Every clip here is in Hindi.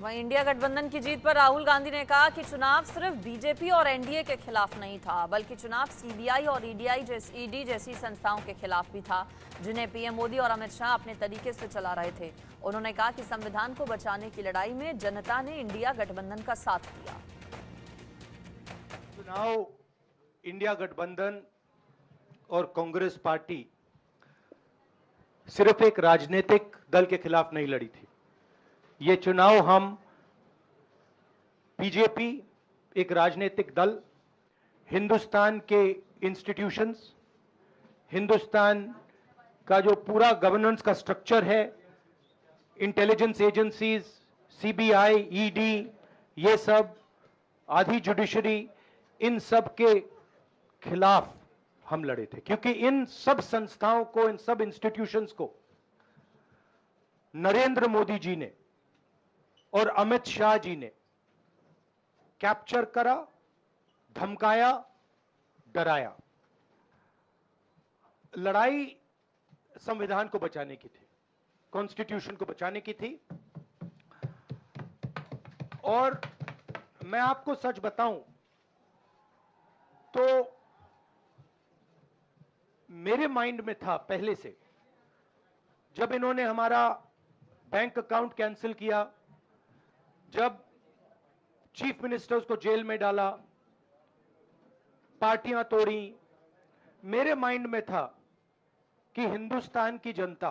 वहीं इंडिया गठबंधन की जीत पर राहुल गांधी ने कहा कि चुनाव सिर्फ बीजेपी और एनडीए के खिलाफ नहीं था, बल्कि चुनाव सीबीआई और ईडी जैसी संस्थाओं के खिलाफ भी था, जिन्हें पीएम मोदी और अमित शाह अपने तरीके से चला रहे थे। उन्होंने कहा कि संविधान को बचाने की लड़ाई में जनता ने इंडिया गठबंधन का साथ दिया। चुनाव इंडिया गठबंधन और कांग्रेस पार्टी सिर्फ एक राजनीतिक दल के खिलाफ नहीं लड़ी थी। ये चुनाव हम बीजेपी, एक राजनीतिक दल, हिंदुस्तान के इंस्टीट्यूशंस, हिंदुस्तान का जो पूरा गवर्नेंस का स्ट्रक्चर है, इंटेलिजेंस एजेंसीज, सीबीआई, ईडी, ये सब, आधी जुडिशरी, इन सब के खिलाफ हम लड़े थे, क्योंकि इन सब संस्थाओं को, इन सब इंस्टीट्यूशंस को नरेंद्र मोदी जी ने और अमित शाह जी ने कैप्चर करा, धमकाया, डराया। लड़ाई संविधान को बचाने की थी, कॉन्स्टिट्यूशन को बचाने की थी। और मैं आपको सच बताऊं तो मेरे माइंड में था पहले से, जब इन्होंने हमारा बैंक अकाउंट कैंसिल किया, जब चीफ मिनिस्टर्स को जेल में डाला, पार्टियां तोड़ी, मेरे माइंड में था कि हिंदुस्तान की जनता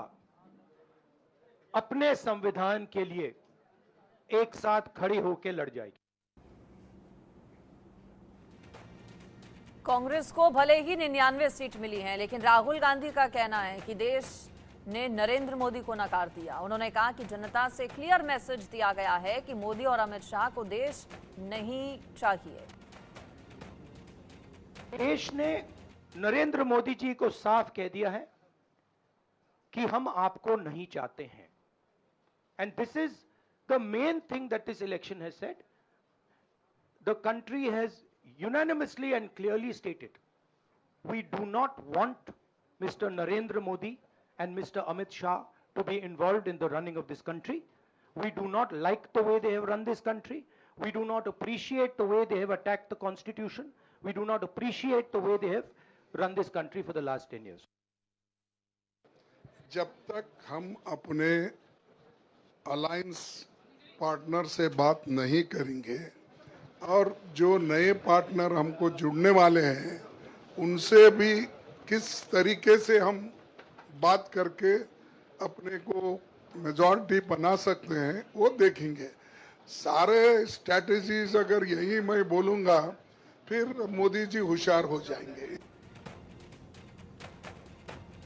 अपने संविधान के लिए एक साथ खड़ी होकर लड़ जाएगी। कांग्रेस को भले ही 99 सीट मिली हैं, लेकिन राहुल गांधी का कहना है कि देश ने नरेंद्र मोदी को नकार दिया। उन्होंने कहा कि जनता से क्लियर मैसेज दिया गया है कि मोदी और अमित शाह को देश नहीं चाहिए। देश ने नरेंद्र मोदी जी को साफ कह दिया है कि हम आपको नहीं चाहते हैं। And this is the main thing that this election has said. The country has unanimously and clearly stated, we do not want Mr. Narendra Modi and Mr. Amit Shah to be involved in the running of this country. We do not like the way they have run this country. We do not appreciate the way they have attacked the constitution. We do not appreciate the way they have run this country for the last 10 years. जब तक हम अपने अलायंस पार्टनर से बात नहीं करेंगे और जो नए पार्टनर हमको जुड़ने वाले हैं उनसे भी किस तरीके से हम बात करके अपने को मेजॉरिटी बना सकते हैं वो देखेंगे। सारे स्ट्रैटेजीज अगर यही मैं बोलूँगा फिर मोदी जी होशियार हो जाएंगे।